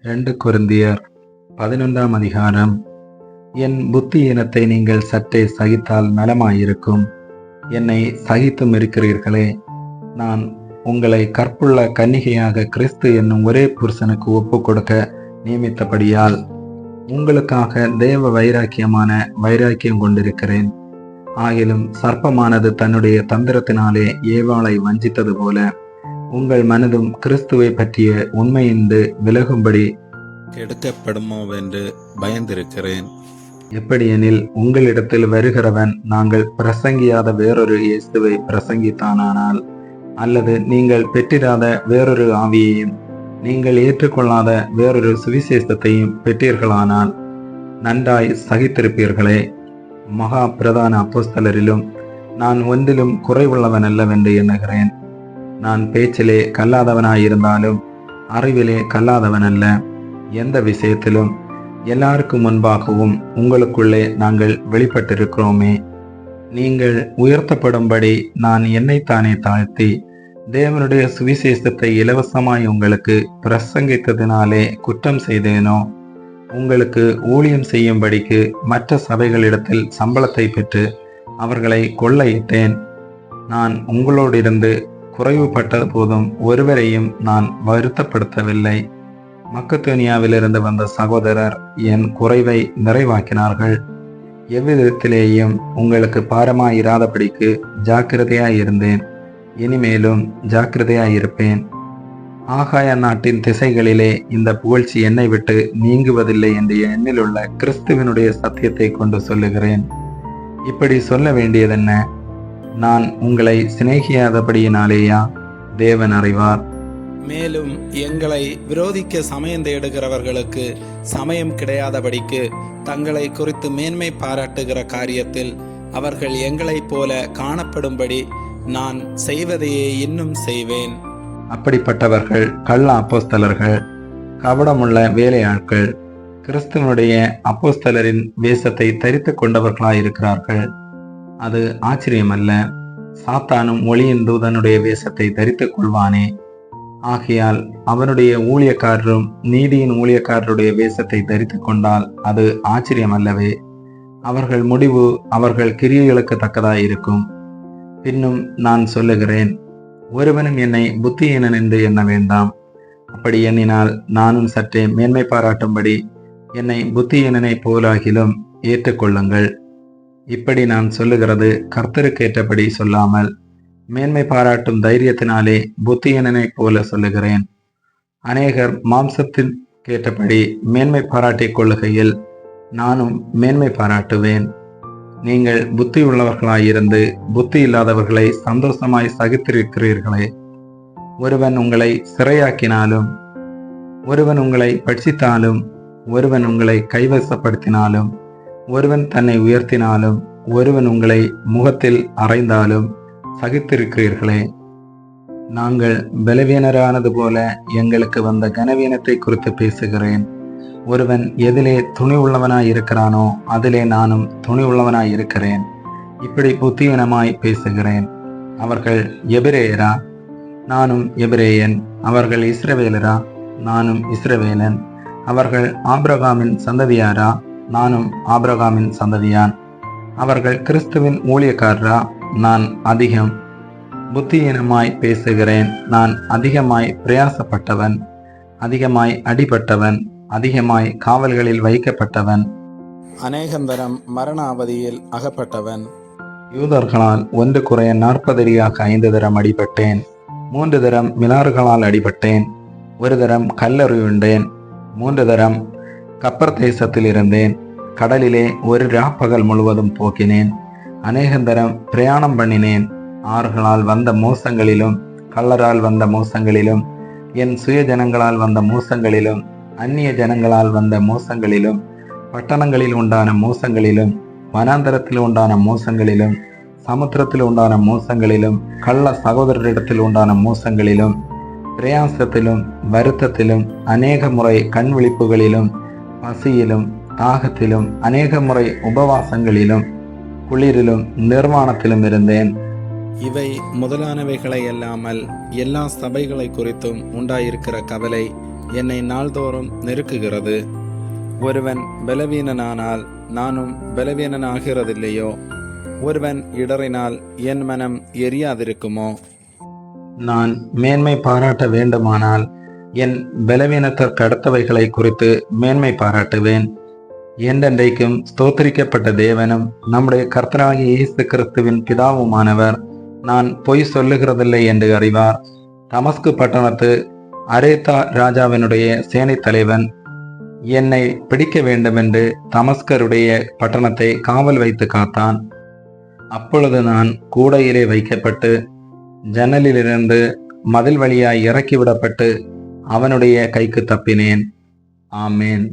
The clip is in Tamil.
2 கொரிந்தியர் 11ஆம் அதிகாரம். என் புத்தியீனத்தை நீங்கள் சற்றே சகித்தால் நலமாயிருக்கும். என்னை சகித்தும் இருக்கிறீர்களே. நான் உங்களை கற்புள்ள கன்னிகையாக கிறிஸ்து என்னும் ஒரே புருஷனுக்கு ஒப்புக் கொடுக்க நியமித்தபடியால் உங்களுக்காக தேவ வைராக்கியம் கொண்டிருக்கிறேன். ஆகிலும் சர்ப்பமானது தன்னுடைய தந்திரத்தினாலே ஏவாளை வஞ்சித்தது போல உங்கள் மனதும் கிறிஸ்துவை பற்றிய உண்மையின்று விலகும்படி கெடுக்கப்படுமோவென்று பயந்திருக்கிறேன். எப்படியெனில் உங்களிடத்தில் வருகிறவன் நாங்கள் பிரசங்கியாத வேறொரு இயேசுவை பிரசங்கித்தானால், அல்லது நீங்கள் பெற்றிராத வேறொரு ஆவியையும் நீங்கள் ஏற்றுக்கொள்ளாத வேறொரு சுவிசேஷத்தையும் பெற்றீர்களானால் நன்றாய் சகித்திருப்பீர்களே. மகா பிரதான அப்போஸ்தலரிலும் நான் ஒன்றிலும் குறைவுள்ளவன் அல்லவென்று எண்ணுகிறேன். நான் பேச்சிலே கல்லாதவனாயிருந்தாலும் அறிவிலே கல்லாதவன் அல்ல. எந்த விஷயத்திலும் எல்லாருக்கும் முன்பாகவும் உங்களுக்குள்ளே நாங்கள் வெளிப்பட்டிருக்கிறோமே. நீங்கள் உயர்த்தப்படும்படி நான் என்னைத்தானே தாழ்த்தி தேவனுடைய சுவிசேஷத்தை இலவசமாய் உங்களுக்கு பிரசங்கித்ததினாலே குற்றம் செய்தேனோ? உங்களுக்கு ஊழியம் செய்யும்படிக்கு மற்ற சபைகளிடத்தில் சம்பளத்தை பெற்று அவர்களை கொள்ளையிட்டேன். நான் உங்களோடிருந்து குறைவுபட்ட போதும் ஒருவரையும் நான் வருத்தப்படுத்தவில்லை. மக்கதோனியாவிலிருந்து வந்த சகோதரர் என் குறைவை நிறைவாக்கினார்கள். எவ்விதத்திலேயும் உங்களுக்கு பாரமாயிராதபடிக்கு ஜாக்கிரதையாயிருந்தேன். இனிமேலும் ஜாக்கிரதையாயிருப்பேன். ஆகாய நாட்டின் திசைகளிலே இந்த புகழ்ச்சி என்னை விட்டு நீங்குவதில்லை என்று என்னிலுள்ள கிறிஸ்துவனுடைய சத்தியத்தை கொண்டு சொல்லுகிறேன். இப்படி சொல்ல வேண்டியதென்ன? நான் உங்களை சிநேகியாதபடியினாலேயா? தேவன் அறிவார். மேலும் எங்களை விரோதிக்க சமயம் தேடுகிறவர்களுக்கு சமயம் கிடையாதபடிக்கு தங்களை குறித்து மேன்மை பாராட்டுகிற காரியத்தில் அவர்கள் எங்களைப் போல காணப்படும்படி நான் செய்வதையே இன்னும் செய்வேன். அப்படிப்பட்டவர்கள் கள்ள அப்போஸ்தலர்கள், கபடமுள்ள வேலையாட்கள், கிறிஸ்துவனுடைய அப்போஸ்தலரின் வேஷத்தை தரித்து கொண்டவர்களாயிருக்கிறார்கள். அது ஆச்சரியமல்ல. சாத்தானும் ஒளியின் தூதனுடைய வேஷத்தை தரித்துக் கொள்வானே. ஆகையால் அவனுடைய ஊழியக்காரரும் நீதியின் ஊழியக்காரருடைய வேஷத்தை தரித்து கொண்டால் அது ஆச்சரியமல்லவே. அவர்கள் முடிவு அவர்கள் கிரியைகளுக்கு தக்கதாயிருக்கும். பின்னும் நான் சொல்லுகிறேன், ஒருவனும் என்னை புத்தியீனன் என்று எண்ண வேண்டாம். அப்படி எண்ணினால் நானும் சற்றே மேன்மை பாராட்டும்படி என்னை புத்தியீனனை போலாகிலும் ஏற்றுக்கொள்ளுங்கள். இப்படி நான் சொல்லுகிறது கர்த்தருக்கேற்றபடி சொல்லாமல் மேன்மை பாராட்டும் தைரியத்தினாலே புத்தியீனனை போல சொல்லுகிறேன். அநேகர் மாம்சத்தின் கேட்டபடி மேன்மை பாராட்டிக் கொள்ளுகையில் நானும் மேன்மை பாராட்டுவேன். நீங்கள் புத்தி உள்ளவர்களாயிருந்து புத்தி இல்லாதவர்களை சந்தோஷமாய் சகித்திருக்கிறீர்களே. ஒருவன் உங்களை சிறையாக்கினாலும், ஒருவன் உங்களை பட்சித்தாலும், ஒருவன் உங்களை கைவசப்படுத்தினாலும், ஒருவன் தன்னை உயர்த்தினாலும், ஒருவன் உங்களை முகத்தில் அறைந்தாலும் சகித்திருக்கிறீர்களே. நாங்கள் பலவீனரானது போல எங்களுக்கு வந்த கனவீனத்தை குறித்து பேசுகிறேன். ஒருவன் எதிலே துணி உள்ளவனாய் இருக்கிறானோ அதிலே நானும் துணி உள்ளவனாய் இருக்கிறேன். இப்படி புத்தியீனமாய் பேசுகிறேன். அவர்கள் எபிரேயரா? நானும் எபிரேயன். அவர்கள் இஸ்ரவேலரா? நானும் இஸ்ரவேலன். அவர்கள் ஆபிரகாமின் சந்ததியாரா? நானும் ஆபிரகாமின் சந்ததியான். அவர்கள் கிறிஸ்துவின் ஊழியக்காரரா? நான் அதிகம். புத்தியீனமாய் பேசுகிறேன். நான் அதிகமாய் பிரயாசப்பட்டவன், அதிகமாய் அடிபட்டவன், அதிகமாய் காவல்களில் வைக்கப்பட்டவன், அநேகந்தரம் மரண அவதியில் அகப்பட்டவன். யூதர்களால் 1 குறைய 40 அடியாக 5 தரம் அடிபட்டேன். 3 தரம் மிலாறுகளால் அடிபட்டேன். 1 தரம் கல்லறியுண்டேன். 3 தரம் கப்பர் தேசத்தில் இருந்தேன். கடலிலே ஒரு ராப்பகல் முழுவதும் போக்கினேன். அநேகந்தரம் பிரயாணம் பண்ணினேன். ஆறுகளால் வந்த மோசங்களிலும், கள்ளரால் வந்த மோசங்களிலும், என் சுய ஜனங்களால் வந்த மோசங்களிலும், அந்நிய ஜனங்களால் வந்த மோசங்களிலும், பட்டணங்களில் உண்டான மோசங்களிலும், வனாந்தரத்தில் உண்டான மோசங்களிலும், சமுத்திரத்தில் உண்டான மோசங்களிலும், கள்ள சகோதரரிடத்தில் உண்டான மோசங்களிலும், பிரயாசத்திலும், வருத்தத்திலும், அநேக முறை கண் விழிப்புகளிலும், பசியிலும், தாகத்திலும், அநேக முறை உபவாசங்களிலும், குளிரிலும், நிர்வாணத்திலும் இருந்தேன். இவை முதலானவைகளை அல்லாமல் எல்லா சபைகளை குறித்தும் உண்டாயிருக்கிற கவலை என்னை நாள்தோறும் நெருக்குகிறது. ஒருவன் பலவீனனானால் நானும் பலவீனனாகிறதில்லையோ? ஒருவன் இடறினால் என் மனம் எரியாதிருக்குமோ? நான் மேன்மை பாராட்ட வேண்டுமானால் என் பலவீனத்திற்கு அடுத்தவைகளை குறித்து மேன்மை பாராட்டுவேன். என்றென்றைக்கும் ஸ்தோத்திரிக்கப்பட்ட தேவனும் நம்முடைய கர்த்தராகிய இயேசு கிறிஸ்துவின் பிதாவுமானவர் நான் பொய் சொல்லுகிறதில்லை என்று அறிவார். தமஸ்கு பட்டணத்து அரேத்தா ராஜாவினுடைய சேனை தலைவன் என்னை பிடிக்க வேண்டுமென்று தமஸ்கருடைய பட்டணத்தை காவல் வைத்து காத்தான். அப்பொழுது நான் கூடையிலே வைக்கப்பட்டு ஜன்னலிலிருந்து மதில் வழியாய் இறக்கிவிடப்பட்டு அவனுடைய கைக்கு தப்பினேன். ஆமேன்.